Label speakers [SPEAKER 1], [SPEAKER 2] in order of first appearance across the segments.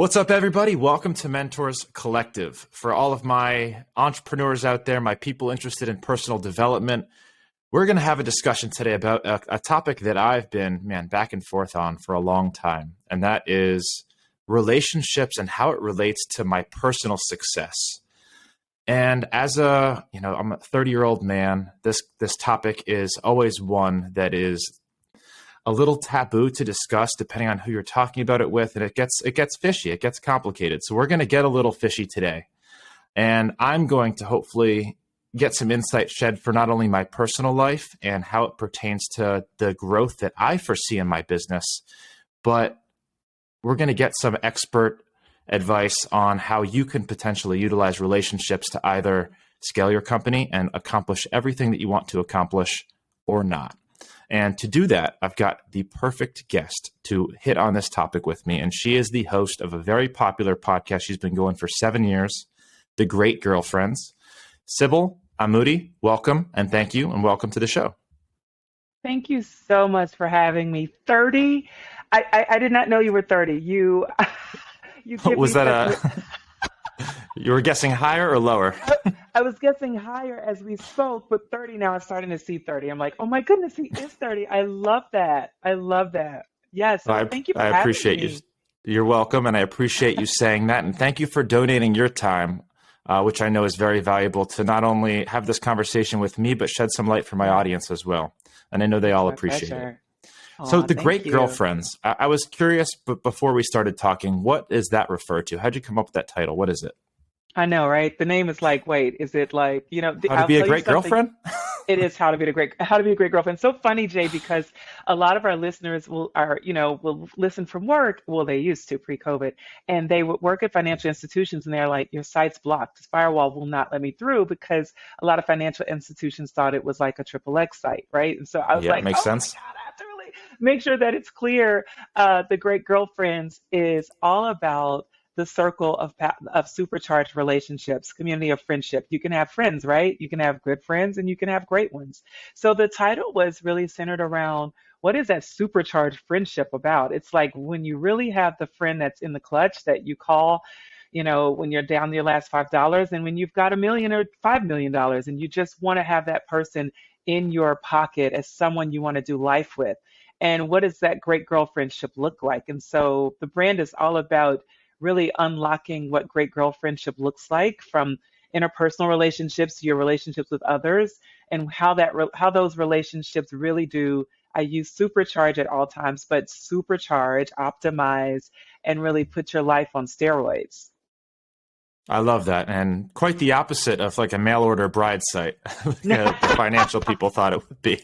[SPEAKER 1] What's up, everybody? Welcome to Mentors Collective. For all of my entrepreneurs out there, my people interested in personal development, we're going to have a discussion today about a topic that I've been, back and forth on for a long time, and that is relationships and how it relates to my personal success. And as I'm a 30-year-old man, this topic is always one that is a little taboo to discuss depending on who you're talking about it with. And it gets fishy, it gets complicated. So we're going to get a little fishy today. And I'm going to hopefully get some insight shed for not only my personal life and how it pertains to the growth that I foresee in my business, but we're going to get some expert advice on how you can potentially utilize relationships to either scale your company and accomplish everything that you want to accomplish or not. And to do that, I've got the perfect guest to hit on this topic with me. And she is the host of a very popular podcast. She's been going for 7 years, The Great Girlfriends. Sybil Amuti, welcome and thank you, and welcome to the show.
[SPEAKER 2] Thank you so much for having me. 30? I did not know you were 30. You give
[SPEAKER 1] Was
[SPEAKER 2] me
[SPEAKER 1] that you were guessing higher or lower?
[SPEAKER 2] I was guessing higher as we spoke, but 30 now I'm starting to see 30. I'm like, oh my goodness, he is 30. I love that. Yes,
[SPEAKER 1] Well,
[SPEAKER 2] thank you for
[SPEAKER 1] I
[SPEAKER 2] having
[SPEAKER 1] appreciate
[SPEAKER 2] me.
[SPEAKER 1] you. You're welcome, and I appreciate you saying that. And thank you for donating your time, which I know is very valuable to not only have this conversation with me, but shed some light for my audience as well. And I know they all
[SPEAKER 2] My
[SPEAKER 1] appreciate it.
[SPEAKER 2] pleasure.
[SPEAKER 1] So
[SPEAKER 2] Aw,
[SPEAKER 1] the
[SPEAKER 2] thank
[SPEAKER 1] Great
[SPEAKER 2] you.
[SPEAKER 1] Girlfriends, I was curious, but before we started talking, what is that referred to? How'd you come up with that title? What is it?
[SPEAKER 2] I know, right? The name is like, wait, is it like,
[SPEAKER 1] How to
[SPEAKER 2] I'll
[SPEAKER 1] be a
[SPEAKER 2] tell you
[SPEAKER 1] great
[SPEAKER 2] something.
[SPEAKER 1] girlfriend?
[SPEAKER 2] It is how to be a great girlfriend. So funny, Jay, because a lot of our listeners will listen from work. Well, they used to pre-COVID, and they would work at financial institutions, and they're like, your site's blocked. This firewall will not let me through because a lot of financial institutions thought it was like a triple X site, right? And so I was
[SPEAKER 1] Yeah, it
[SPEAKER 2] like,
[SPEAKER 1] makes
[SPEAKER 2] oh my
[SPEAKER 1] sense.
[SPEAKER 2] God, I have to really make sure that it's clear. The Great Girlfriends is all about the circle of supercharged relationships, community of friendship. You can have friends, right? You can have good friends and you can have great ones. So the title was really centered around what is that supercharged friendship about? It's like when you really have the friend that's in the clutch that you call, when you're down to your last $5, and when you've got $1 million or $5 million, and you just want to have that person in your pocket as someone you want to do life with. And what does that great girlfriendship look like? And so the brand is all about really unlocking what great girlfriendship looks like, from interpersonal relationships to your relationships with others, and how those relationships really do. I use supercharge at all times, but supercharge, optimize, and really put your life on steroids.
[SPEAKER 1] I love that. And quite the opposite of like a mail order bride site, the financial people thought it would be.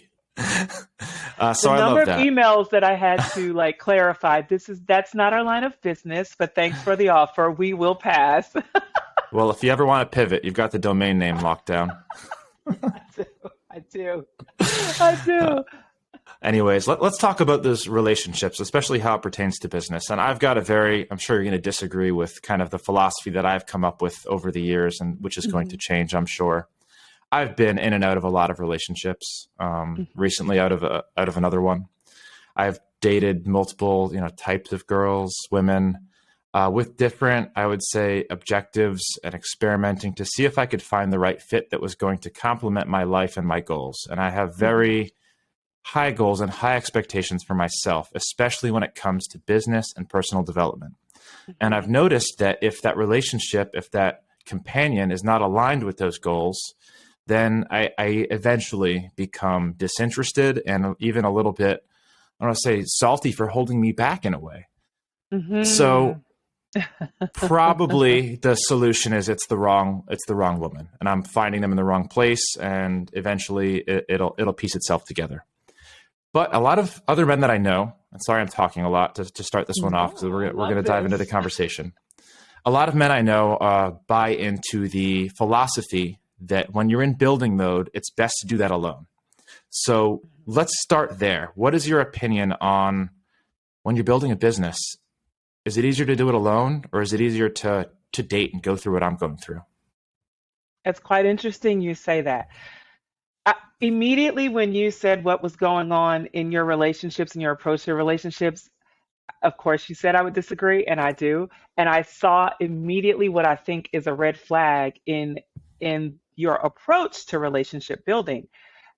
[SPEAKER 2] The
[SPEAKER 1] So I
[SPEAKER 2] number
[SPEAKER 1] love
[SPEAKER 2] of
[SPEAKER 1] that.
[SPEAKER 2] emails that I had to clarify, that's not our line of business, but thanks for the offer. We will pass.
[SPEAKER 1] Well, if you ever want to pivot, you've got the domain name locked down.
[SPEAKER 2] I do. I do. I do.
[SPEAKER 1] Anyways, let's talk about those relationships, especially how it pertains to business. And I've got I'm sure you're going to disagree with kind of the philosophy that I've come up with over the years, and which is going to change, I'm sure. I've been in and out of a lot of relationships. Recently, out of another one. I've dated multiple, types of girls, women, with different, I would say, objectives, and experimenting to see if I could find the right fit that was going to complement my life and my goals. And I have very high goals and high expectations for myself, especially when it comes to business and personal development. And I've noticed that if that relationship, if that companion is not aligned with those goals, then I eventually become disinterested and even a little bit, I don't want to say salty for holding me back in a way.
[SPEAKER 2] Mm-hmm.
[SPEAKER 1] So probably the solution is it's the wrong woman, and I'm finding them in the wrong place, and eventually it'll piece itself together. But a lot of other men that I know, and sorry I'm talking a lot to start this one off because we're going to dive into the conversation. A lot of men I know buy into the philosophy that when you're in building mode, it's best to do that alone. So let's start there. What is your opinion on when you're building a business? Is it easier to do it alone, or is it easier to date and go through what I'm going through?
[SPEAKER 2] It's quite interesting you say that. Immediately when you said what was going on in your relationships and your approach to your relationships, Of course, you said I would disagree, and I do. And I saw immediately what I think is a red flag in your approach to relationship building.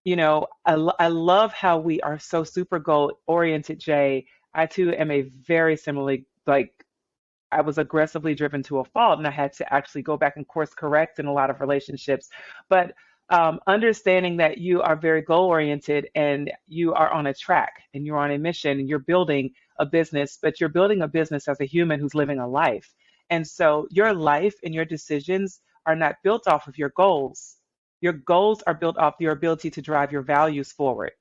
[SPEAKER 2] I love how we are so super goal oriented, Jay. I too am a very similarly, like, I was aggressively driven to a fault, and I had to actually go back and course correct in a lot of relationships. But understanding that you are very goal oriented and you are on a track and you're on a mission and you're building a business, but you're building a business as a human who's living a life. And so your life and your decisions are not built off of your goals. Your goals are built off your ability to drive your values forward.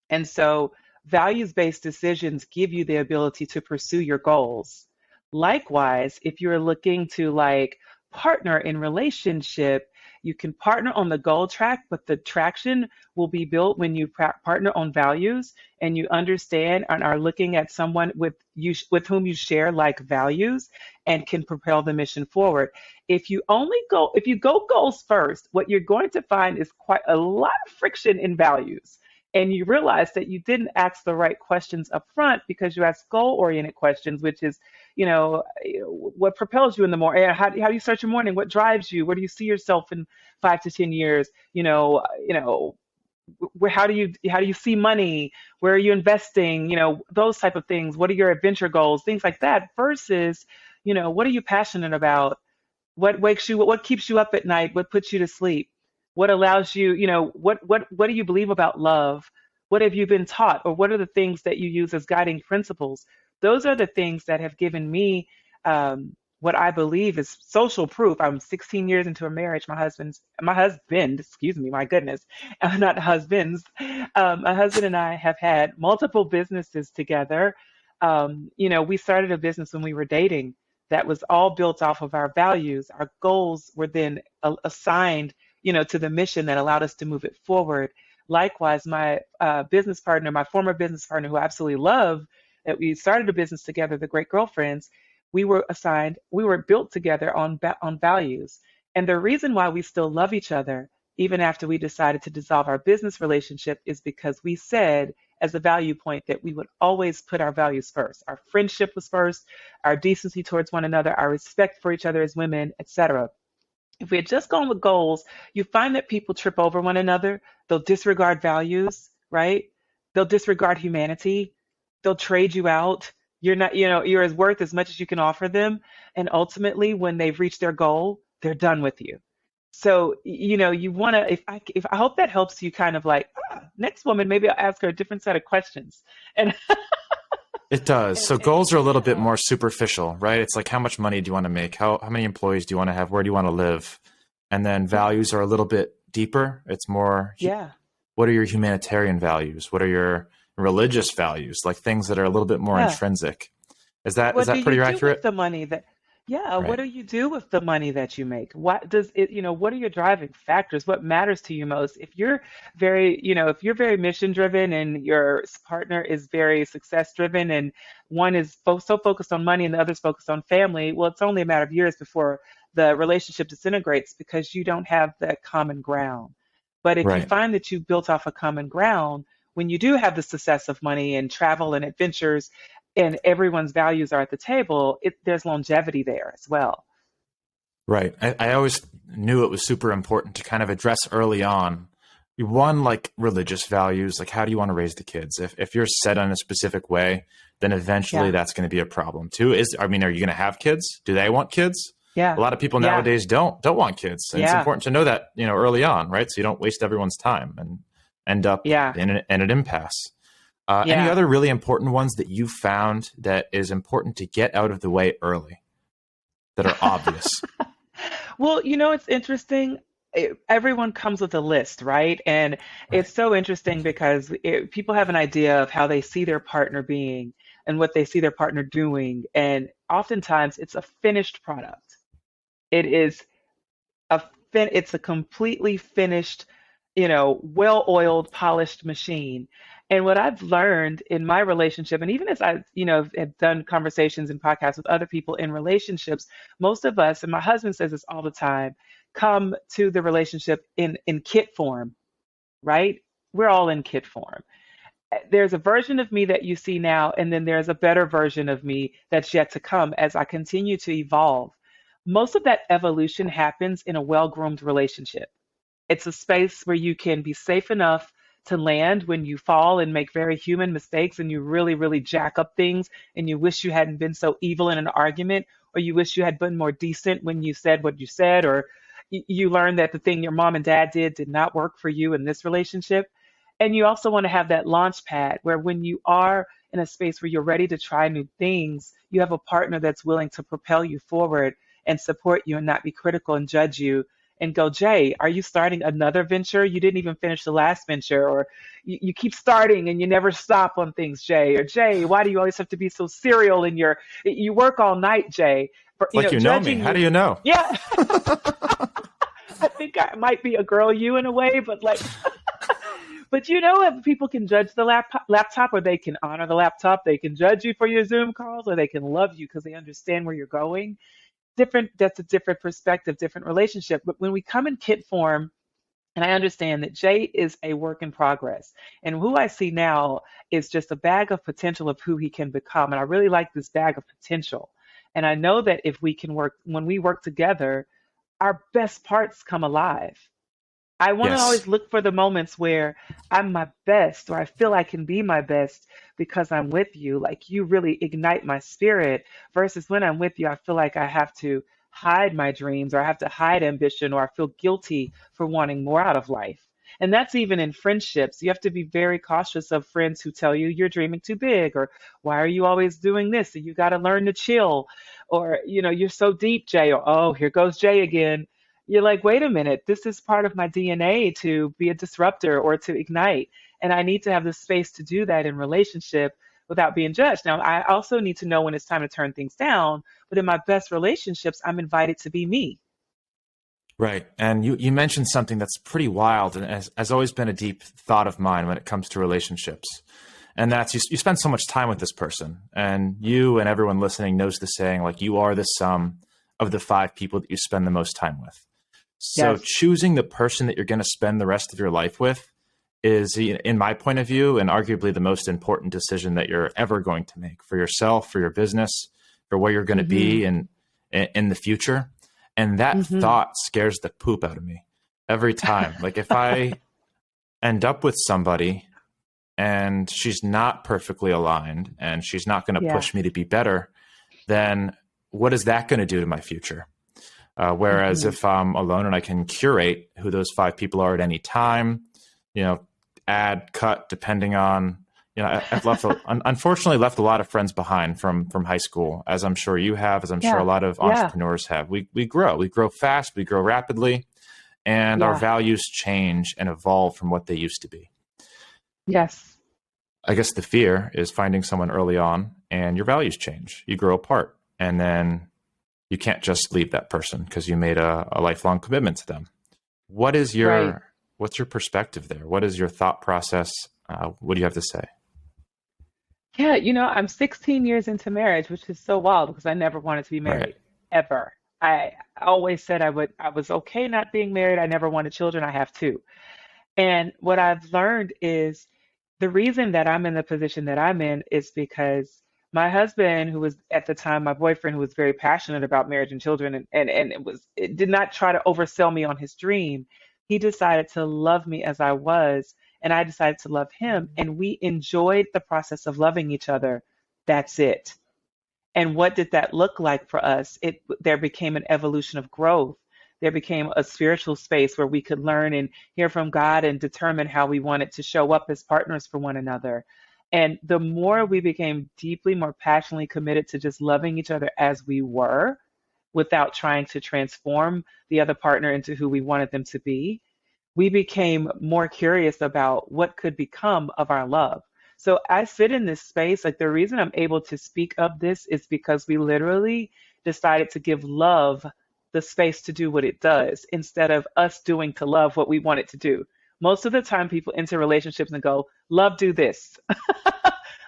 [SPEAKER 2] And so values based decisions give you the ability to pursue your goals. Likewise, if you're looking to like partner in relationship, you can partner on the goal track, but the traction will be built when you partner on values and you understand and are looking at someone with whom you share like values and can propel the mission forward. If you go goals first, what you're going to find is quite a lot of friction in values, and you realize that you didn't ask the right questions up front because you asked goal-oriented questions, which is, what propels you in the morning? How do you start your morning? What drives you? Where do you see yourself in 5 to 10 years? How do you see money? Where are you investing? Those type of things. What are your adventure goals? Things like that. Versus, what are you passionate about? What keeps you up at night? What puts you to sleep? What allows you, what do you believe about love? What have you been taught? Or what are the things that you use as guiding principles? Those are the things that have given me what I believe is social proof. I'm 16 years into a marriage. My husband, excuse me, my goodness, not husbands. My husband and I have had multiple businesses together. We started a business when we were dating that was all built off of our values. Our goals were then assigned, to the mission that allowed us to move it forward. Likewise, my business partner, my former business partner, who I absolutely love, that we started a business together, the Great Girlfriends, we were built together on values. And the reason why we still love each other, even after we decided to dissolve our business relationship, is because we said as a value point that we would always put our values first. Our friendship was first, our decency towards one another, our respect for each other as women, etc. If we had just gone with goals, you find that people trip over one another. They'll disregard values, right? They'll disregard humanity. They'll trade you out. You're not, you're as worth as much as you can offer them. And ultimately, when they've reached their goal, they're done with you. So, you want to, if I hope that helps you kind of like, next woman, maybe I'll ask her a different set of questions. And,
[SPEAKER 1] It does. So
[SPEAKER 2] and
[SPEAKER 1] goals are a little bit more superficial, right? It's like how much money do you want to make? How many employees do you want to have? Where do you want to live? And then
[SPEAKER 2] yeah,
[SPEAKER 1] values are a little bit deeper. It's more
[SPEAKER 2] yeah.
[SPEAKER 1] what are your humanitarian values? What are your religious values? Like things that are a little bit more
[SPEAKER 2] Yeah.
[SPEAKER 1] intrinsic. Is
[SPEAKER 2] What do
[SPEAKER 1] that
[SPEAKER 2] you
[SPEAKER 1] pretty
[SPEAKER 2] do with
[SPEAKER 1] accurate?
[SPEAKER 2] the money that, yeah, what
[SPEAKER 1] Right.
[SPEAKER 2] do you do with the money that you make? What does it, what are your driving factors? What matters to you most? If you're very mission driven and your partner is very success driven and one is so focused on money and the other's focused on family, well, it's only a matter of years before the relationship disintegrates because you don't have that common ground. But if you
[SPEAKER 1] Right.
[SPEAKER 2] find that you've built off a common ground, when you do have the success of money and travel and adventures and everyone's values are at the table, there's longevity there as well.
[SPEAKER 1] Right. I always knew it was super important to kind of address early on one, like religious values, like how do you want to raise the kids? If you're set on a specific way, then eventually
[SPEAKER 2] Yeah,
[SPEAKER 1] that's going to be a problem too. Are you going to have kids? Do they want kids? A
[SPEAKER 2] yeah,
[SPEAKER 1] lot of people
[SPEAKER 2] yeah,
[SPEAKER 1] nowadays don't want kids. And it's
[SPEAKER 2] yeah,
[SPEAKER 1] important to know that, early on, right? So you don't waste everyone's time and end up
[SPEAKER 2] yeah,
[SPEAKER 1] in an impasse. Any
[SPEAKER 2] yeah.
[SPEAKER 1] other really important ones that you found that is important to get out of the way early that are obvious?
[SPEAKER 2] Well, it's interesting. Everyone comes with a list, right? And
[SPEAKER 1] Right.
[SPEAKER 2] it's so interesting because people have an idea of how they see their partner being and what they see their partner doing. And oftentimes it's a finished product. It is it's a completely finished, well-oiled, polished machine. And what I've learned in my relationship, and even as I, have done conversations and podcasts with other people in relationships, most of us, and my husband says this all the time, come to the relationship in kit form, right? We're all in kit form. There's a version of me that you see now, and then there's a better version of me that's yet to come as I continue to evolve. Most of that evolution happens in a well groomed relationship. It's a space where you can be safe enough to land when you fall and make very human mistakes and you really, really jack up things and you wish you hadn't been so evil in an argument, or you wish you had been more decent when you said what you said, or you learned that the thing your mom and dad did not work for you in this relationship. And you also want to have that launch pad where when you are in a space where you're ready to try new things, you have a partner that's willing to propel you forward and support you and not be critical and judge you and go, Jay, are you starting another venture? You didn't even finish the last venture, or you keep starting and you never stop on things, Jay. Or Jay, why do you always have to be so serial in you work all night, Jay? For,
[SPEAKER 1] It's like you know me.
[SPEAKER 2] judging
[SPEAKER 1] How do
[SPEAKER 2] you.
[SPEAKER 1] you know?
[SPEAKER 2] Yeah, I think I might be a girl you in a way, but like, but if people can judge the laptop, or they can honor the laptop, they can judge you for your Zoom calls, or they can love you because they understand where you're going. That's a different perspective, different relationship. But when we come in kit form, and I understand that Jay is a work in progress, and who I see now is just a bag of potential of who he can become. And I really like this bag of potential. And I know that if we can work, when we work together, our best parts come alive. I want to
[SPEAKER 1] Yes.
[SPEAKER 2] always look for the moments where I'm my best, or I feel I can be my best because I'm with you. Like you really ignite my spirit, versus when I'm with you, I feel like I have to hide my dreams, or I have to hide ambition, or I feel guilty for wanting more out of life. And that's even in friendships. You have to be very cautious of friends who tell you you're dreaming too big, or why are you always doing this? And you got to learn to chill, or, you're so deep, Jay, or oh, here goes Jay again. You're like, wait a minute, this is part of my DNA to be a disruptor or to ignite. And I need to have the space to do that in relationship without being judged. Now, I also need to know when it's time to turn things down. But in my best relationships, I'm invited to be me.
[SPEAKER 1] Right. And you mentioned something that's pretty wild and has always been a deep thought of mine when it comes to relationships. And that's you spend so much time with this person, and you and everyone listening knows the saying, like, you are the sum of the 5 people that you spend the most time with. So
[SPEAKER 2] Yes.
[SPEAKER 1] choosing the person that you're going to spend the rest of your life with is, in my point of view, and arguably the most important decision that you're ever going to make for yourself, for your business, for where you're going to
[SPEAKER 2] Mm-hmm.
[SPEAKER 1] be in the future. And that
[SPEAKER 2] Mm-hmm.
[SPEAKER 1] thought scares the poop out of me every time. Like if I end up with somebody and she's not perfectly aligned and she's not going to
[SPEAKER 2] Yeah.
[SPEAKER 1] push me to be better, then what is that going to do to my future? Whereas
[SPEAKER 2] Mm-hmm.
[SPEAKER 1] if I'm alone and I can curate who those 5 people are at any time, you know, add, cut, depending on, I've unfortunately left a lot of friends behind from high school, as I'm sure you have, as I'm sure a
[SPEAKER 2] Yeah.
[SPEAKER 1] lot of
[SPEAKER 2] Yeah.
[SPEAKER 1] entrepreneurs have. We grow fast, we grow rapidly, and our
[SPEAKER 2] Yeah.
[SPEAKER 1] values change and evolve from what they used to be.
[SPEAKER 2] Yes.
[SPEAKER 1] I guess the fear is finding someone early on and your values change. You grow apart, and then you can't just leave that person because you made a lifelong commitment to them. What is
[SPEAKER 2] Right.
[SPEAKER 1] what's your perspective there? What is your thought process? What do you have to say?
[SPEAKER 2] Yeah, I'm 16 years into marriage, which is so wild because I never wanted to be
[SPEAKER 1] Right.
[SPEAKER 2] married, ever. I always said I was okay not being married. I never wanted children. I have 2. And what I've learned is the reason that I'm in the position that I'm in is because my husband, who was at the time my boyfriend, who was very passionate about marriage and children, and it did not try to oversell me on his dream. He decided to love me as I was, and I decided to love him, and we enjoyed the process of loving each other. That's it. And what did that look like for us? There became an evolution of growth. There became a spiritual space where we could learn and hear from God and determine how we wanted to show up as partners for one another. And the more we became deeply, more passionately committed to just loving each other as we were, without trying to transform the other partner into who we wanted them to be, we became more curious about what could become of our love. So I sit in this space, like the reason I'm able to speak of this is because we literally decided to give love the space to do what it does instead of us doing to love what we want it to do. Most of the time, people enter relationships and go, love, do this.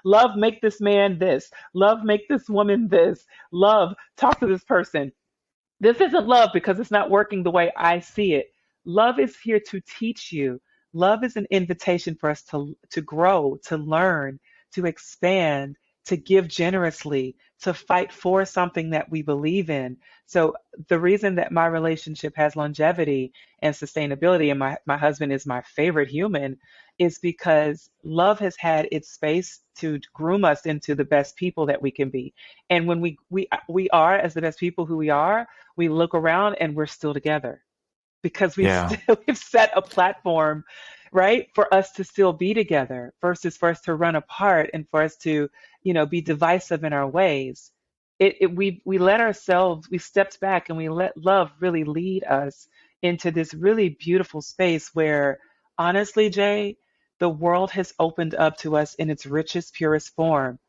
[SPEAKER 2] Love, make this man this. Love, make this woman this. Love, talk to this person. This isn't love because it's not working the way I see it. Love is here to teach you. Love is an invitation for us to grow, to learn, to expand, to give generously, to fight for something that we believe in. So the reason that my relationship has longevity and sustainability, and my husband is my favorite human, is because love has had its space to groom us into the best people that we can be. And when we are as the best people who we are, we look around and we're still together because we've
[SPEAKER 1] Yeah.
[SPEAKER 2] still we've set a platform, right, for us to still be together versus for us to run apart and for us to, be divisive in our ways. We let ourselves, we stepped back and we let love really lead us into this really beautiful space where, honestly, Jay, the world has opened up to us in its richest, purest form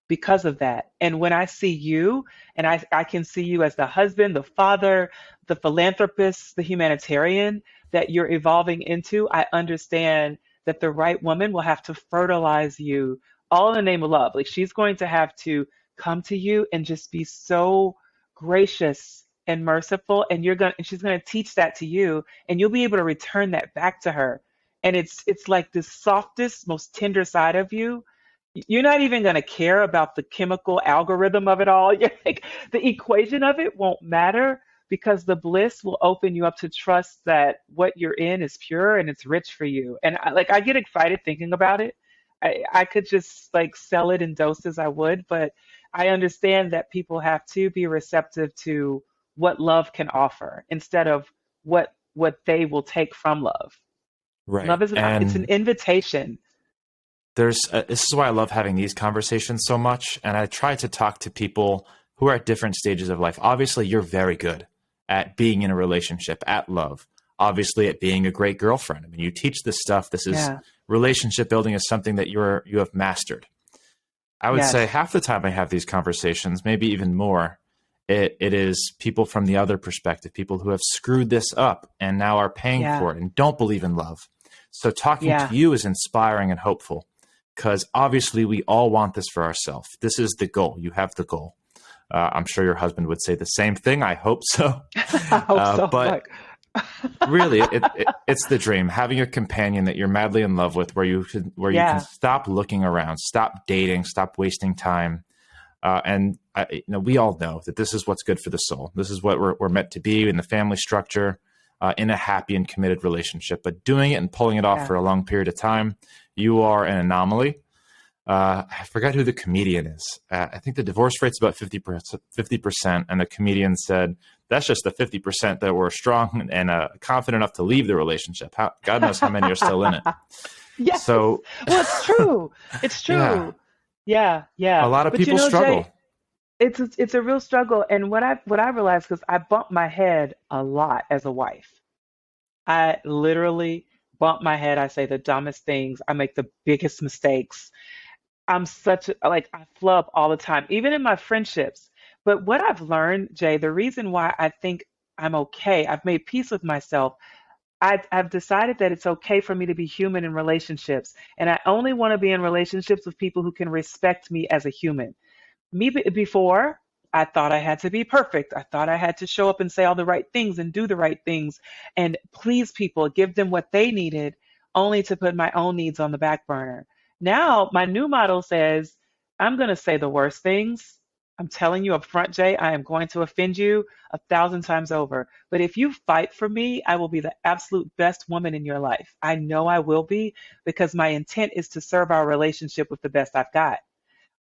[SPEAKER 2] because of that. And when I see you, and I can see you as the husband, the father, the philanthropist, the humanitarian that you're evolving into, I understand that the right woman will have to fertilize you all in the name of love. Like she's going to have to come to you and just be so gracious and merciful, and she's going to teach that to you, and you'll be able to return that back to her. And it's like the softest, most tender side of you. You're not even going to care about the chemical algorithm of it all. You're like, the equation of it won't matter because the bliss will open you up to trust that what you're in is pure and it's rich for you. And I get excited thinking about it. I could just like sell it in doses, I would, but I understand that people have to be receptive to what love can offer instead of what they will take from love.
[SPEAKER 1] Right.
[SPEAKER 2] Love is it's an
[SPEAKER 1] And
[SPEAKER 2] invitation.
[SPEAKER 1] this is why I love having these conversations so much. And I try to talk to people who are at different stages of life. Obviously, you're very good at being in a relationship, at love, obviously at being a great girlfriend. I mean, you teach this stuff. This is
[SPEAKER 2] Yeah.
[SPEAKER 1] relationship building is something that you have mastered. I would say
[SPEAKER 2] Yes.
[SPEAKER 1] half the time I have these conversations, maybe even more, it is people from the other perspective, people who have screwed this up and now are paying
[SPEAKER 2] Yeah.
[SPEAKER 1] for it and don't believe in love. So talking to
[SPEAKER 2] Yeah.
[SPEAKER 1] you is inspiring and hopeful because obviously we all want this for ourselves. This is the goal. You have the goal. I'm sure your husband would say the same thing. I hope so.
[SPEAKER 2] I hope so.
[SPEAKER 1] But
[SPEAKER 2] Look.
[SPEAKER 1] really, it's the dream, having a companion that you're madly in love with, where you can
[SPEAKER 2] Yeah.
[SPEAKER 1] stop looking around, stop dating, stop wasting time. We all know that this is what's good for the soul. This is what we're meant to be in the family structure, in a happy and committed relationship. But doing it and pulling it off
[SPEAKER 2] Yeah.
[SPEAKER 1] for a long period of time, you are an anomaly. I forgot who the comedian is. I think the divorce rate's about 50%, and the comedian said that's just the 50% that were strong and confident enough to leave the relationship. God knows how many are still in it.
[SPEAKER 2] Yes.
[SPEAKER 1] So,
[SPEAKER 2] Well, it's true. It's
[SPEAKER 1] yeah,
[SPEAKER 2] true. Yeah.
[SPEAKER 1] a
[SPEAKER 2] Yeah.
[SPEAKER 1] lot of
[SPEAKER 2] But
[SPEAKER 1] people
[SPEAKER 2] Jay,
[SPEAKER 1] struggle.
[SPEAKER 2] it's a real struggle. And what I realized, because I bump my head a lot as a wife. I literally bump my head. I say the dumbest things. I make the biggest mistakes. I'm I flub all the time, even in my friendships. But what I've learned, Jay, the reason why I think I'm okay, I've made peace with myself. I've decided that it's okay for me to be human in relationships. And I only want to be in relationships with people who can respect me as a human. Before, I thought I had to be perfect. I thought I had to show up and say all the right things and do the right things and please people, give them what they needed, only to put my own needs on the back burner. Now, my new model says, I'm going to say the worst things. I'm telling you up front, Jay, I am going to offend you 1,000 times over. But if you fight for me, I will be the absolute best woman in your life. I know I will be because my intent is to serve our relationship with the best I've got.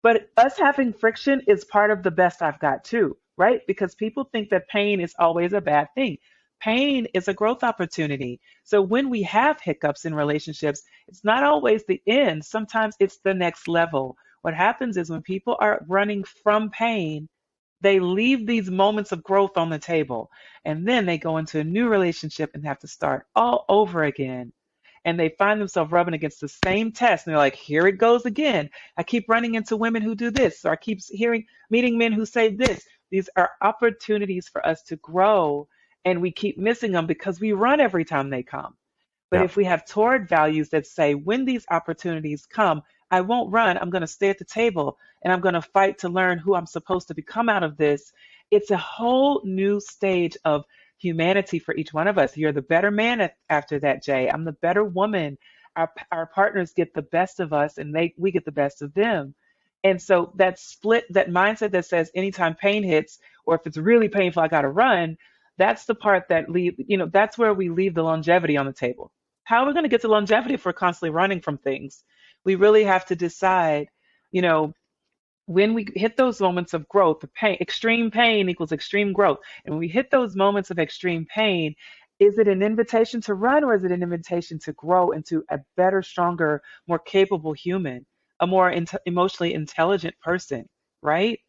[SPEAKER 2] But us having friction is part of the best I've got too, right? Because people think that pain is always a bad thing. Pain is a growth opportunity. So when we have hiccups in relationships, it's not always the end. Sometimes it's the next level. What happens is when people are running from pain, they leave these moments of growth on the table. And then they go into a new relationship and have to start all over again, and they find themselves rubbing against the same test. And they're like, here it goes again. I keep running into women who do this, or I keep meeting men who say this. These are opportunities for us to grow, and we keep missing them because we run every time they come. But
[SPEAKER 1] Yeah.
[SPEAKER 2] if we have toward values that say, when these opportunities come, I won't run. I'm going to stay at the table and I'm going to fight to learn who I'm supposed to become out of this. It's a whole new stage of humanity for each one of us. You're the better man after that, Jay. I'm the better woman. Our partners get the best of us, and we get the best of them. And so that split, that mindset that says anytime pain hits, or if it's really painful, I got to run. That's the part that that's where we leave the longevity on the table. How are we going to get to longevity if we're constantly running from things? We really have to decide, you know, when we hit those moments of growth, the pain, extreme pain equals extreme growth. And when we hit those moments of extreme pain, is it an invitation to run, or is it an invitation to grow into a better, stronger, more capable human, a more emotionally intelligent person, right?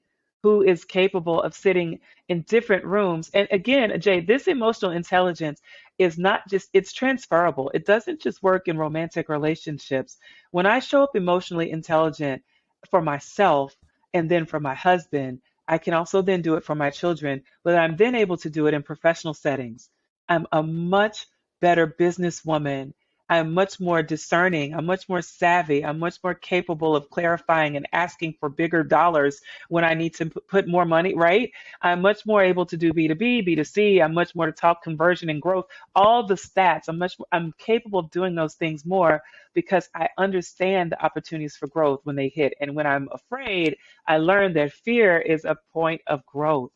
[SPEAKER 2] Who is capable of sitting in different rooms. And again, Jay, this emotional intelligence is not just, it's transferable. It doesn't just work in romantic relationships. When I show up emotionally intelligent for myself and then for my husband, I can also then do it for my children, but I'm then able to do it in professional settings. I'm a much better businesswoman. I'm much more discerning. I'm much more savvy. I'm much more capable of clarifying and asking for bigger dollars when I need to put more money, right? I'm much more able to do B2B, B2C. I'm much more to talk conversion and growth, all the stats. I'm capable of doing those things more because I understand the opportunities for growth when they hit. And when I'm afraid, I learn that fear is a point of growth.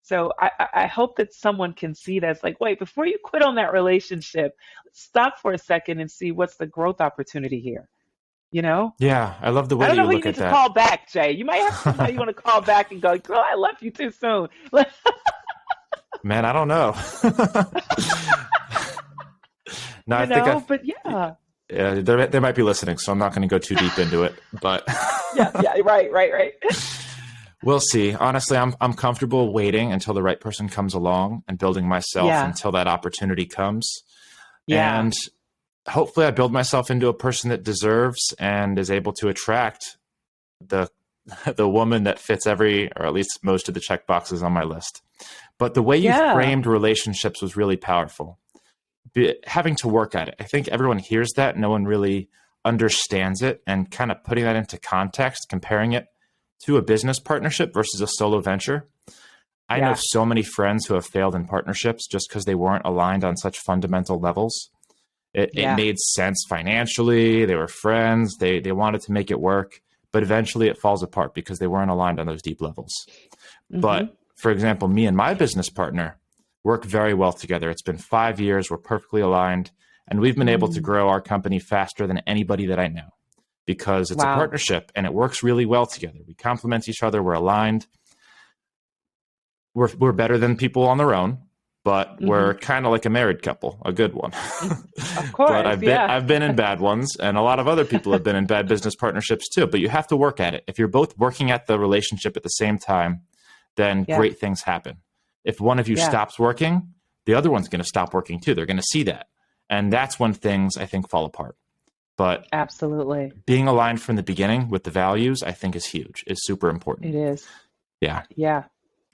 [SPEAKER 2] So I hope that someone can see that. It's like, wait, before you quit on that relationship, stop for a second and see what's the growth opportunity here. You know?
[SPEAKER 1] Yeah, I love the
[SPEAKER 2] I
[SPEAKER 1] way
[SPEAKER 2] don't
[SPEAKER 1] that
[SPEAKER 2] know
[SPEAKER 1] you
[SPEAKER 2] who you
[SPEAKER 1] look
[SPEAKER 2] need
[SPEAKER 1] at
[SPEAKER 2] to
[SPEAKER 1] that.
[SPEAKER 2] call back, Jay. You might have somebody you want to call back and go, girl, I left you too soon.
[SPEAKER 1] Man, I don't know. No, I think
[SPEAKER 2] But yeah.
[SPEAKER 1] they might be listening, so I'm not going to go too deep into it. But
[SPEAKER 2] Yeah, yeah, right.
[SPEAKER 1] we'll see. Honestly, I'm comfortable waiting until the right person comes along and building myself
[SPEAKER 2] Yeah,
[SPEAKER 1] until that opportunity comes.
[SPEAKER 2] yeah,
[SPEAKER 1] And hopefully I build myself into a person that deserves and is able to attract the the woman that fits every, or at least most of the check boxes on my list. But the way you
[SPEAKER 2] yeah.
[SPEAKER 1] framed relationships was really powerful. Having to work at it. I think everyone hears that. No one really understands it, and kind of putting that into context, comparing it to a business partnership versus a solo venture. I know
[SPEAKER 2] Yeah,
[SPEAKER 1] so many friends who have failed in partnerships just because they weren't aligned on such fundamental levels. It
[SPEAKER 2] yeah.
[SPEAKER 1] made sense financially. They were friends. They wanted to make it work, but eventually it falls apart because they weren't aligned on those deep levels.
[SPEAKER 2] Mm-hmm.
[SPEAKER 1] But for example, me and my business partner work very well together. It's been 5 years. We're perfectly aligned, and we've been able to
[SPEAKER 2] Mm.
[SPEAKER 1] grow our company faster than anybody that I know because it's a
[SPEAKER 2] Wow.
[SPEAKER 1] partnership and it works really well together. We complement each other. We're aligned. We're better than people on their own, but
[SPEAKER 2] Mm-hmm.
[SPEAKER 1] we're kind of like a married couple, a good one.
[SPEAKER 2] Of
[SPEAKER 1] But
[SPEAKER 2] course, yeah.
[SPEAKER 1] I've been in bad ones, and a lot of other people have been in bad business partnerships too. But you have to work at it. If you're both working at the relationship at the same time, then
[SPEAKER 2] Yeah,
[SPEAKER 1] great things happen. If one of you
[SPEAKER 2] yeah,
[SPEAKER 1] stops working, the other one's going to stop working too. They're going to see that, and that's when things I think fall apart. But
[SPEAKER 2] absolutely.
[SPEAKER 1] being aligned from the beginning with the values, I think, is huge. Is super important.
[SPEAKER 2] It is.
[SPEAKER 1] Yeah,
[SPEAKER 2] Yeah.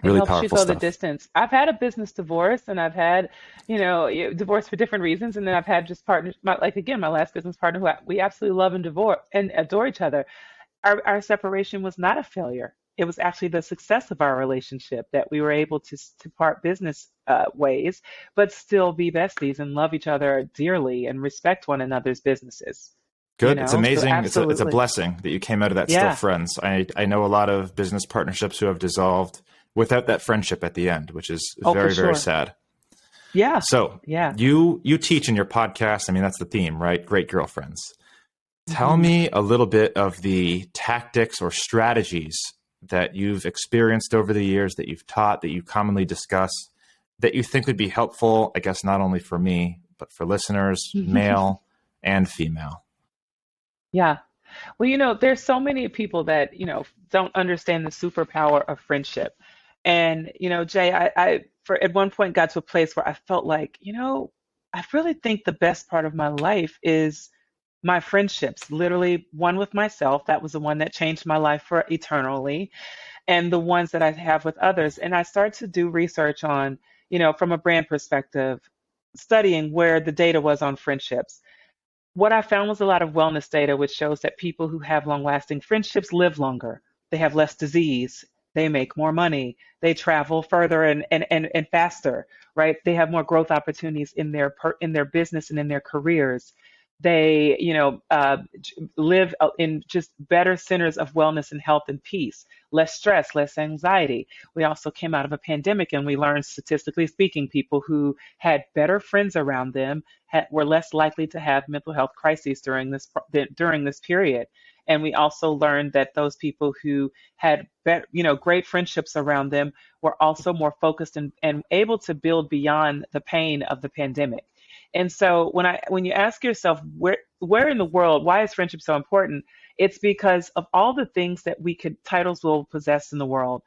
[SPEAKER 2] It
[SPEAKER 1] really
[SPEAKER 2] helps you
[SPEAKER 1] powerful
[SPEAKER 2] go the
[SPEAKER 1] stuff.
[SPEAKER 2] distance. I've had a business divorce and I've had, divorce for different reasons. And then I've had just partners, like again, my last business partner who we absolutely love and divorce and adore each other. Our separation was not a failure. It was actually the success of our relationship that we were able to part business ways, but still be besties and love each other dearly and respect one another's businesses.
[SPEAKER 1] Good. It's
[SPEAKER 2] So
[SPEAKER 1] amazing. It's a
[SPEAKER 2] absolutely.
[SPEAKER 1] blessing that you came out of that still
[SPEAKER 2] Yeah.
[SPEAKER 1] friends. I know a lot of business partnerships who have dissolved without that friendship at the end, which is
[SPEAKER 2] Oh, for
[SPEAKER 1] very, very
[SPEAKER 2] sure.
[SPEAKER 1] sad.
[SPEAKER 2] Yeah.
[SPEAKER 1] So
[SPEAKER 2] Yeah.
[SPEAKER 1] you teach in your podcast. I mean, that's the theme, right? Great girlfriends. Tell
[SPEAKER 2] Hmm.
[SPEAKER 1] me a little bit of the tactics or strategies that you've experienced over the years, that you've taught, that you commonly discuss, that you think would be helpful, I guess, not only for me, but for listeners, male and female.
[SPEAKER 2] Yeah. Well, there's so many people that, don't understand the superpower of friendship. And, Jay, I for at one point got to a place where I felt like, I really think the best part of my life is my friendships, literally one with myself. That was the one that changed my life for eternally, and the ones that I have with others. And I started to do research on, from a brand perspective, studying where the data was on friendships. What I found was a lot of wellness data, which shows that people who have long lasting friendships live longer. They have less disease. They make more money. They travel further and faster, right? They have more growth opportunities in their business and in their careers. They, live in just better centers of wellness and health and peace, less stress, less anxiety. We also came out of a pandemic and we learned, statistically speaking, people who had better friends around them were less likely to have mental health crises during this period. And we also learned that those people who had great friendships around them were also more focused and able to build beyond the pain of the pandemic. And so when you ask yourself where in the world, why is friendship so important? It's because of all the things that titles will possess in the world.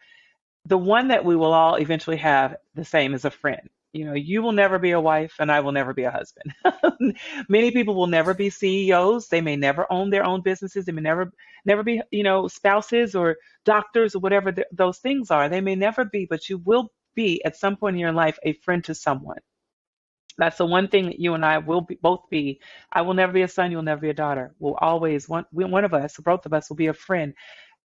[SPEAKER 2] The one that we will all eventually have the same as a friend. You will never be a wife and I will never be a husband. Many people will never be CEOs. They may never own their own businesses. They may never be, spouses or doctors or whatever those things are. They may never be, but you will be at some point in your life a friend to someone. That's the one thing that you and I will both be. I will never be a son. You'll never be a daughter. We'll always, one of us, both of us will be a friend.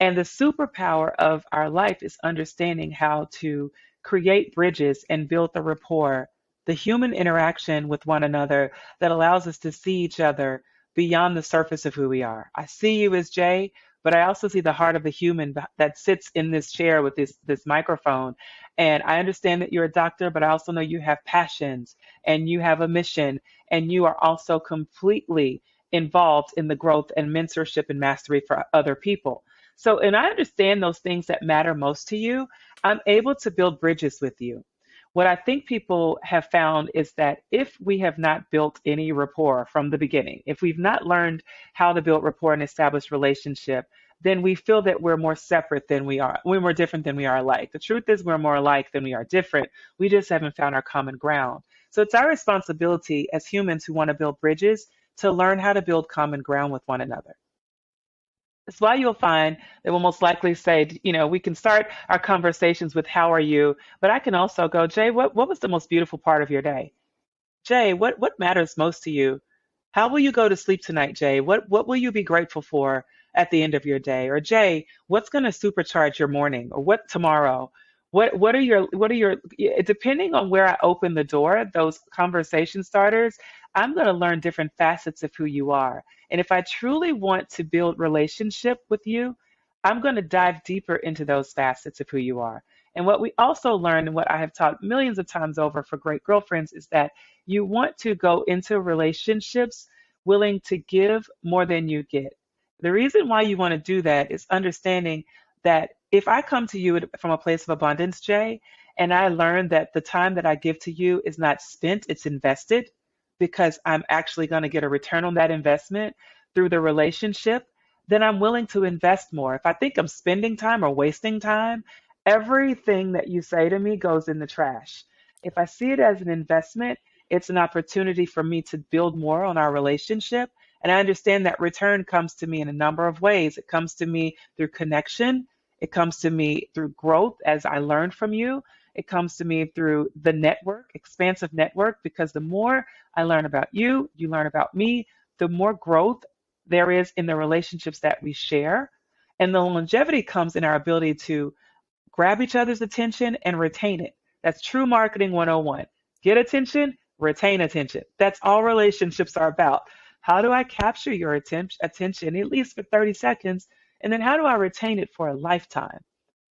[SPEAKER 2] And the superpower of our life is understanding how to create bridges and build the rapport, the human interaction with one another that allows us to see each other beyond the surface of who we are. I see you as Jay, but I also see the heart of the human that sits in this chair with this microphone. And I understand that you're a doctor, but I also know you have passions and you have a mission, and you are also completely involved in the growth and mentorship and mastery for other people. So, and I understand those things that matter most to you. I'm able to build bridges with you. What I think people have found is that if we have not built any rapport from the beginning, if we've not learned how to build rapport and establish relationship, then we feel that we're more separate than we are. We're more different than we are alike. The truth is we're more alike than we are different. We just haven't found our common ground. So it's our responsibility as humans who want to build bridges to learn how to build common ground with one another. That's why you'll find that we'll most likely say, we can start our conversations with how are you, but I can also go, Jay, what was the most beautiful part of your day? Jay, what matters most to you? How will you go to sleep tonight, Jay? What will you be grateful for at the end of your day? Or Jay, what's going to supercharge your morning? Or what tomorrow? What are your depending on where I open the door, those conversation starters, I'm going to learn different facets of who you are. And if I truly want to build relationship with you, I'm going to dive deeper into those facets of who you are. And what we also learn, and what I have taught millions of times over for great girlfriends, is that you want to go into relationships willing to give more than you get. The reason why you want to do that is understanding that if I come to you from a place of abundance, Jay, and I learn that the time that I give to you is not spent, it's invested, because I'm actually going to get a return on that investment through the relationship, then I'm willing to invest more. If I think I'm spending time or wasting time, everything that you say to me goes in the trash. If I see it as an investment, it's an opportunity for me to build more on our relationship. And I understand that return comes to me in a number of ways. It comes to me through connection. It comes to me through growth as I learn from you. It comes to me through the network, expansive network, because the more I learn about you, you learn about me, the more growth there is in the relationships that we share. And the longevity comes in our ability to grab each other's attention and retain it. That's true marketing 101. Get attention, retain attention. That's all relationships are about. How do I capture your attention, at least for 30 seconds? And then how do I retain it for a lifetime?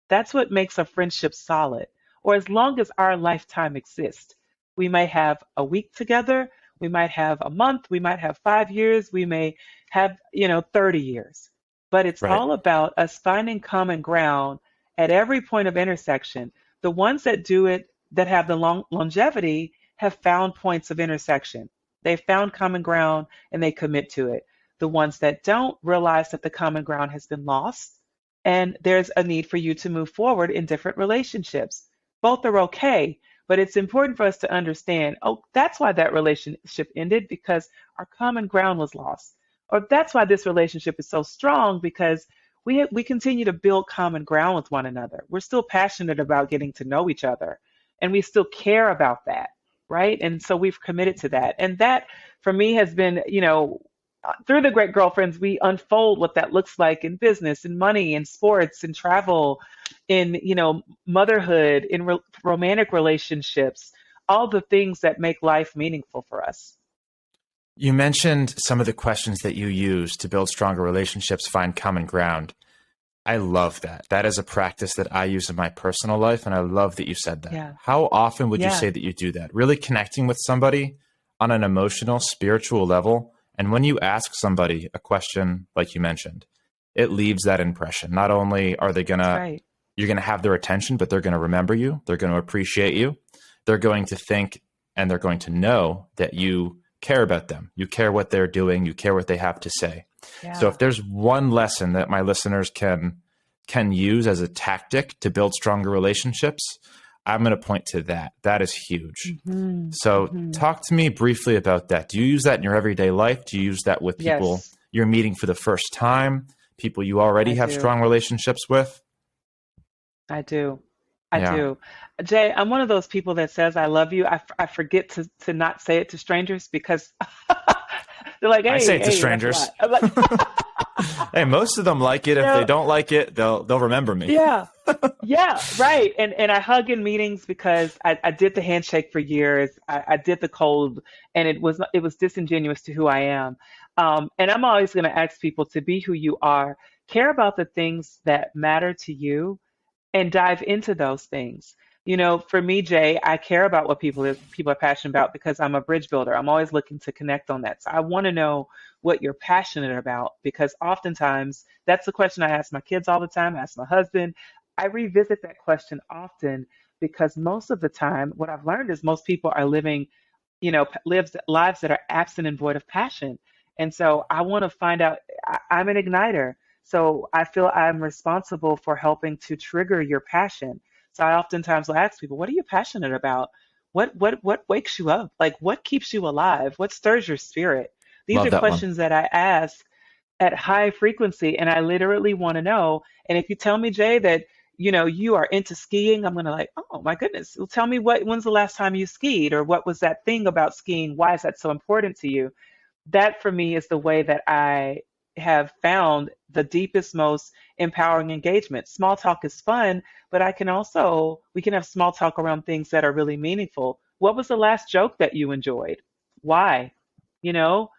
[SPEAKER 2] That's what makes a friendship solid, or as long as our lifetime exists. We may have a week together, we might have a month, we might have 5 years, we may have, 30 years. But it's
[SPEAKER 1] Right.
[SPEAKER 2] all about us finding common ground at every point of intersection. The ones that do it, that have the longevity, have found points of intersection. They've found common ground and they commit to it. The ones that don't realize that the common ground has been lost and there's a need for you to move forward in different relationships. Both are okay, but it's important for us to understand, oh, that's why that relationship ended, because our common ground was lost. Or that's why this relationship is so strong, because we continue to build common ground with one another. We're still passionate about getting to know each other, and we still care about that, right? And so we've committed to that. And that, for me, has been, through the Great Girlfriends, we unfold what that looks like in business, in money, in sports, in travel, in, motherhood, in romantic relationships, all the things that make life meaningful for us.
[SPEAKER 1] You mentioned some of the questions that you use to build stronger relationships, find common ground. I love that. That is a practice that I use in my personal life, and I love that you said that.
[SPEAKER 2] Yeah.
[SPEAKER 1] How often would you
[SPEAKER 2] Yeah.
[SPEAKER 1] say that you do that? Really connecting with somebody on an emotional, spiritual level. And when you ask somebody a question, like you mentioned, it leaves that impression. Not only are they
[SPEAKER 2] That's right.
[SPEAKER 1] you're going to have their attention, but they're going to remember you. They're going to appreciate you. They're going to think and they're going to know that you care about them. You care what they're doing. You care what they have to say. So if
[SPEAKER 2] Yeah.
[SPEAKER 1] there's one lesson that my listeners can use as a tactic to build stronger relationships, I'm going to point to that. That is huge.
[SPEAKER 2] Hmm.
[SPEAKER 1] So talk to me briefly about that. Do you use that in your everyday life? Do you use that with people
[SPEAKER 2] Yes,
[SPEAKER 1] you're meeting for the first time, people you already
[SPEAKER 2] I
[SPEAKER 1] have
[SPEAKER 2] do.
[SPEAKER 1] strong relationships with?
[SPEAKER 2] I do. I
[SPEAKER 1] Yeah.
[SPEAKER 2] do. Jay, I'm one of those people that says I love you. I forget to not say it to strangers because they're like,
[SPEAKER 1] I say it to
[SPEAKER 2] hey, that's a
[SPEAKER 1] strangers.
[SPEAKER 2] lot. I'm like,
[SPEAKER 1] Hey, most of them like it.
[SPEAKER 2] you
[SPEAKER 1] If they
[SPEAKER 2] know,
[SPEAKER 1] don't like it, they'll remember me.
[SPEAKER 2] yeah. Yeah, right. And I hug in meetings because I did the handshake for years. I did the cold, and it was disingenuous to who I am. And I'm always going to ask people to be who you are, care about the things that matter to you, and dive into those things. For me, Jay, I care about what people are passionate about because I'm a bridge builder. I'm always looking to connect on that. So I want to know what you're passionate about because oftentimes that's the question I ask my kids all the time. I ask my husband. I revisit that question often because most of the time, what I've learned is most people are living, lives that are absent and void of passion. And so I want to find out. I'm an igniter. So I feel I'm responsible for helping to trigger your passion. So I oftentimes will ask people, what are you passionate about? What wakes you up? Like what keeps you alive? What stirs your spirit? These
[SPEAKER 1] Love
[SPEAKER 2] are
[SPEAKER 1] that one.
[SPEAKER 2] questions that I ask at high frequency and I literally want to know. And if you tell me, Jay, that you are into skiing, I'm gonna like, oh my goodness. Well, tell me when's the last time you skied or what was that thing about skiing? Why is that so important to you? That for me is the way that I have found the deepest, most empowering engagement. Small talk is fun, but we can have small talk around things that are really meaningful. What was the last joke that you enjoyed? Why? You know,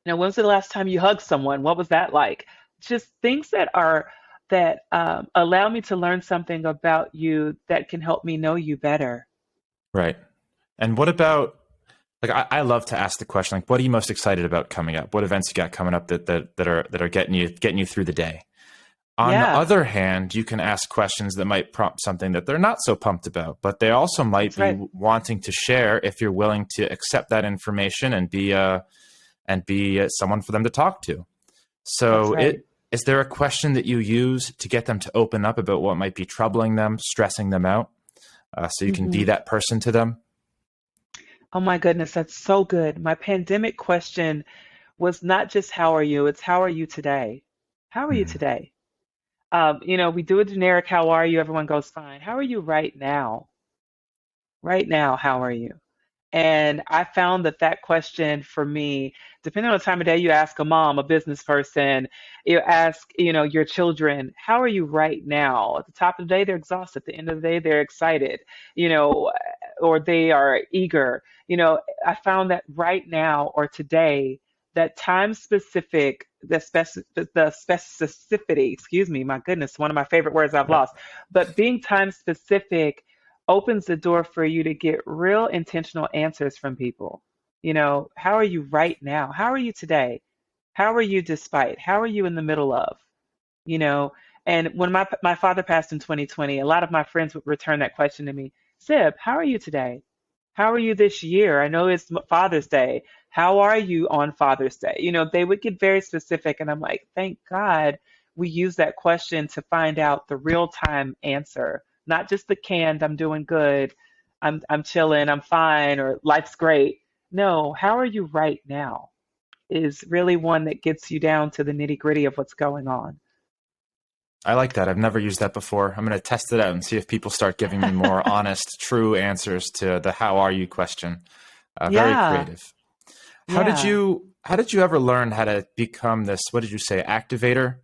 [SPEAKER 2] when was the last time you hugged someone? What was that like? Just things that allow me to learn something about you that can help me know you better.
[SPEAKER 1] Right. And what about, like, I love to ask the question, like, what are you most excited about coming up? What events you got coming up that are getting you through the day? On the
[SPEAKER 2] Yeah,
[SPEAKER 1] other hand, you can ask questions that might prompt something that they're not so pumped about, but they also might
[SPEAKER 2] that's
[SPEAKER 1] be
[SPEAKER 2] right.
[SPEAKER 1] wanting to share if you're willing to accept that information and be someone for them to talk to.
[SPEAKER 2] That's
[SPEAKER 1] So,
[SPEAKER 2] right.
[SPEAKER 1] is there a question that you use to get them to open up about what might be troubling them, stressing them out, so you can be
[SPEAKER 2] Hmm.
[SPEAKER 1] that person to them?
[SPEAKER 2] Oh my goodness, that's so good. My pandemic question was not just how are you, it's how are you today? How are you
[SPEAKER 1] Hmm.
[SPEAKER 2] today? We do a generic how are you, everyone goes fine. How are you right now? Right now, how are you? And I found that question for me, depending on the time of day, you ask a mom, a business person, you ask, your children, how are you right now? At the top of the day, they're exhausted. At the end of the day, they're excited, you know, or they are eager. I found that right now or today, that time specific, the specificity, excuse me, my goodness, one of my favorite words I've
[SPEAKER 1] Yeah.
[SPEAKER 2] lost, but being time specific opens the door for you to get real intentional answers from people. How are you right now? How are you today? How are you despite? How are you in the middle of? You know, and when my father passed in 2020, a lot of my friends would return that question to me. Sib, how are you today? How are you this year? I know it's Father's Day. How are you on Father's Day? They would get very specific, and I'm like, thank God we use that question to find out the real time answer, not just the canned, I'm doing good, I'm chilling, I'm fine, or life's great. No, how are you right now is really one that gets you down to the nitty gritty of what's going on.
[SPEAKER 1] I like that. I've never used that before. I'm going to test it out and see if people start giving me more honest, true answers to the how are you question. Very
[SPEAKER 2] Yeah.
[SPEAKER 1] creative.
[SPEAKER 2] Yeah.
[SPEAKER 1] how did you ever learn how to become this, what did you say, activator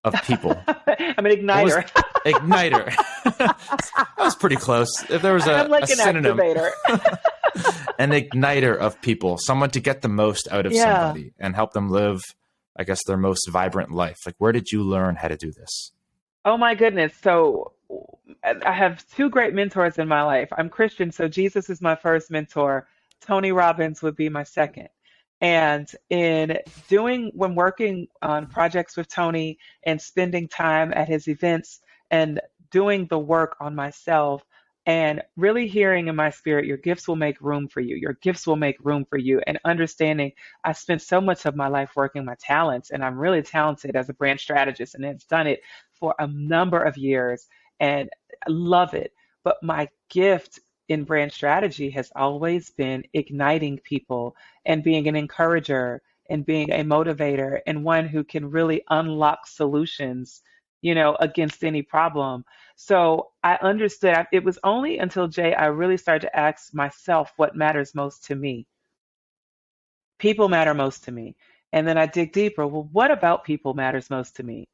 [SPEAKER 1] of people?
[SPEAKER 2] I'm an
[SPEAKER 1] What was
[SPEAKER 2] igniter.
[SPEAKER 1] igniter? That was pretty close. If there was
[SPEAKER 2] I'm
[SPEAKER 1] a
[SPEAKER 2] like an
[SPEAKER 1] synonym,
[SPEAKER 2] activator.
[SPEAKER 1] an igniter of people, someone to get the most out of
[SPEAKER 2] Yeah.
[SPEAKER 1] somebody and help them live, I guess, their most vibrant life. Like, where did you learn how to do this?
[SPEAKER 2] Oh my goodness. So I have two great mentors in my life. I'm Christian, so Jesus is my first mentor. Tony Robbins would be my second. And in when working on projects with Tony and spending time at his events and doing the work on myself and really hearing in my spirit, your gifts will make room for you. Your gifts will make room for you. And understanding I spent so much of my life working my talents, and I'm really talented as a brand strategist and have done it for a number of years and I love it. But my gift in brand strategy has always been igniting people and being an encourager and being a motivator and one who can really unlock solutions, against any problem. So I understood. It was only until Jay I really started to ask myself what matters most to me. People matter most to me. And then I dig deeper. Well, what about people matters most to me?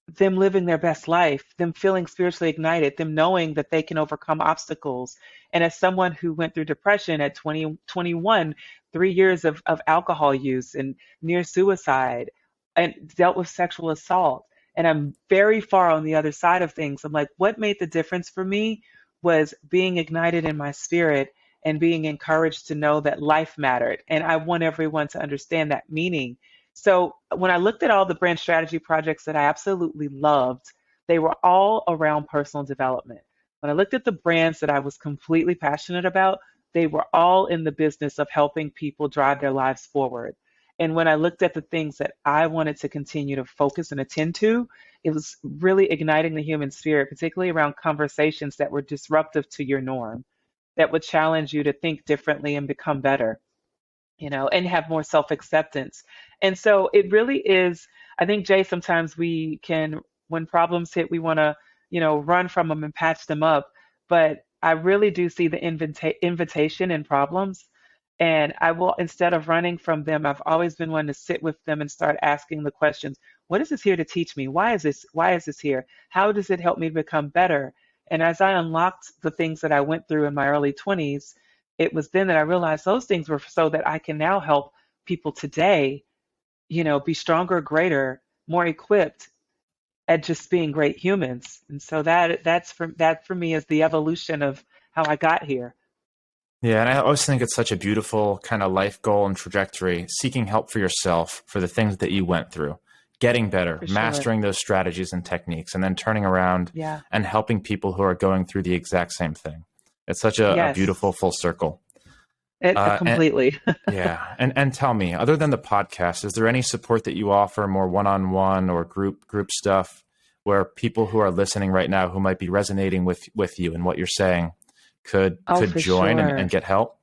[SPEAKER 2] Them living their best life, them feeling spiritually ignited, them knowing that they can overcome obstacles. And as someone who went through depression at 20, 21, 3 years of alcohol use and near suicide, and dealt with sexual assault, and I'm very far on the other side of things. I'm like, what made the difference for me was being ignited in my spirit and being encouraged to know that life mattered. And I want everyone to understand that meaning. So when I looked at all the brand strategy projects that I absolutely loved, they were all around personal development. When I looked at the brands that I was completely passionate about, they were all in the business of helping people drive their lives forward. And when I looked at the things that I wanted to continue to focus and attend to, it was really igniting the human spirit, particularly around conversations that were disruptive to your norm, that would challenge you to think differently and become better, and have more self acceptance. And so it really is, I think, Jay, sometimes we can, when problems hit, we want to, run from them and patch them up. But I really do see the invitation in problems. And I will, instead of running from them, I've always been one to sit with them and start asking the questions. What is this here to teach me? Why is this here? How does it help me become better? And as I unlocked the things that I went through in my early 20s, it was then that I realized those things were so that I can now help people today, be stronger, greater, more equipped at just being great humans. And so that for me is the evolution of how I got here.
[SPEAKER 1] Yeah, and I always think it's such a beautiful kind of life goal and trajectory, seeking help for yourself for the things that you went through, getting better,
[SPEAKER 2] For sure.
[SPEAKER 1] mastering those strategies and techniques, and then turning around
[SPEAKER 2] Yeah.
[SPEAKER 1] and helping people who are going through the exact same thing. It's such a
[SPEAKER 2] Yes.
[SPEAKER 1] beautiful full circle. And
[SPEAKER 2] Completely.
[SPEAKER 1] yeah, and tell me, other than the podcast, is there any support that you offer, more one-on-one or group stuff, where people who are listening right now who might be resonating with you and what you're saying
[SPEAKER 2] Oh,
[SPEAKER 1] could
[SPEAKER 2] for
[SPEAKER 1] join and
[SPEAKER 2] sure.
[SPEAKER 1] get help?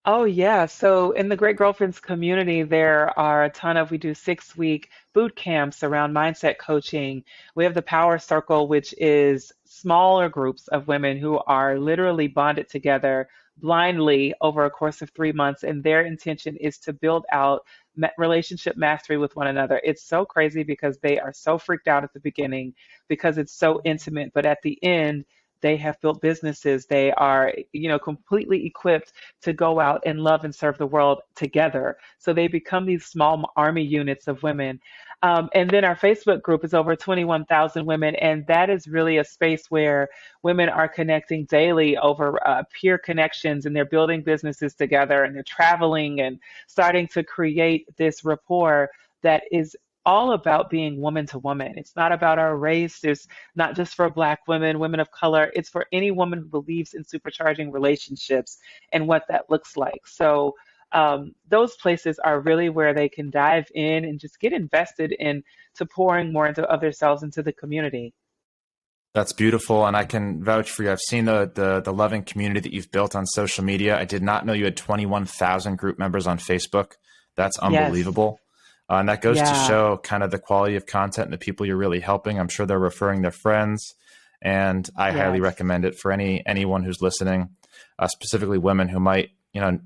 [SPEAKER 2] Oh, yeah. So in the Great Girlfriends community, there are a ton of, we do 6-week boot camps around mindset coaching. We have the Power Circle, which is smaller groups of women who are literally bonded together blindly over a course of 3 months. And their intention is to build out relationship mastery with one another. It's so crazy because they are so freaked out at the beginning because it's so intimate. But at the end, they have built businesses. They are, completely equipped to go out and love and serve the world together. So they become these small army units of women. And then our Facebook group is over 21,000 women. And that is really a space where women are connecting daily over peer connections, and they're building businesses together, and they're traveling and starting to create this rapport that is all about being woman to woman. It's not about our race. There's not just for Black women, women of color. It's for any woman who believes in supercharging relationships and what that looks like. So those places are really where they can dive in and just get invested in to pouring more into of themselves into the community.
[SPEAKER 1] That's beautiful, and I can vouch for you. I've seen the loving community that you've built on social media. I did not know you had 21,000 group members on Facebook. That's
[SPEAKER 2] Yes.
[SPEAKER 1] unbelievable. And that goes to
[SPEAKER 2] Yeah.
[SPEAKER 1] show kind of the quality of content and the people you're really helping. I'm sure they're referring their friends, and I highly
[SPEAKER 2] Yes.
[SPEAKER 1] recommend it for anyone who's listening, specifically women who might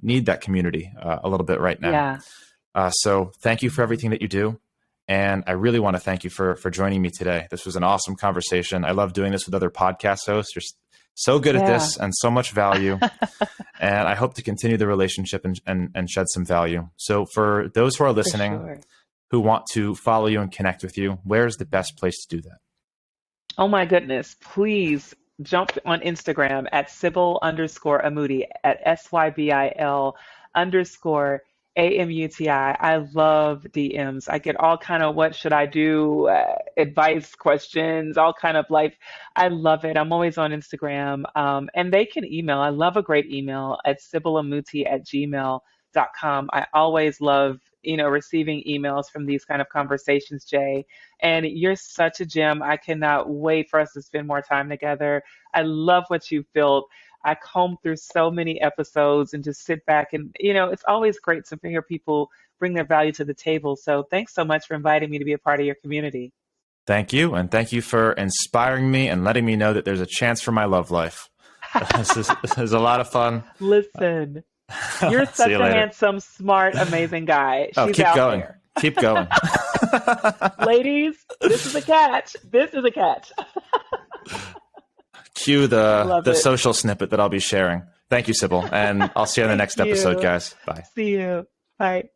[SPEAKER 1] need that community a little bit right now.
[SPEAKER 2] Yeah.
[SPEAKER 1] So thank you for everything that you do. And I really want to thank you for joining me today. This was an awesome conversation. I love doing this with other podcast hosts. You're so good at
[SPEAKER 2] Yeah.
[SPEAKER 1] this and so much value. And I hope to continue the relationship and shed some value. So for those who are listening,
[SPEAKER 2] sure.
[SPEAKER 1] who want to follow you and connect with you, where's the best place to do that?
[SPEAKER 2] Oh my goodness. Please jump on Instagram at Sybil_Amuti at SYBIL_AMUTI. I love DMs. I get all kind of what should I do, advice, questions, all kind of life. I love it. I'm always on Instagram. And they can email. I love a great email at SybilAmuti@gmail.com. I always love, receiving emails from these kind of conversations, Jay. And you're such a gem. I cannot wait for us to spend more time together. I love what you've built. I comb through so many episodes and just sit back and, it's always great to hear people bring their value to the table. So thanks so much for inviting me to be a part of your community.
[SPEAKER 1] Thank you. And thank you for inspiring me and letting me know that there's a chance for my love life. This is a lot of fun.
[SPEAKER 2] Listen, you're such a handsome, smart, amazing guy.
[SPEAKER 1] Oh,
[SPEAKER 2] She's
[SPEAKER 1] keep
[SPEAKER 2] out
[SPEAKER 1] going.
[SPEAKER 2] there.
[SPEAKER 1] Keep going.
[SPEAKER 2] Ladies, this is a catch. This is a catch.
[SPEAKER 1] Cue the
[SPEAKER 2] it.
[SPEAKER 1] social snippet that I'll be sharing. Thank you, Sybil. And I'll see you on the next episode, guys. Bye.
[SPEAKER 2] See you. Bye.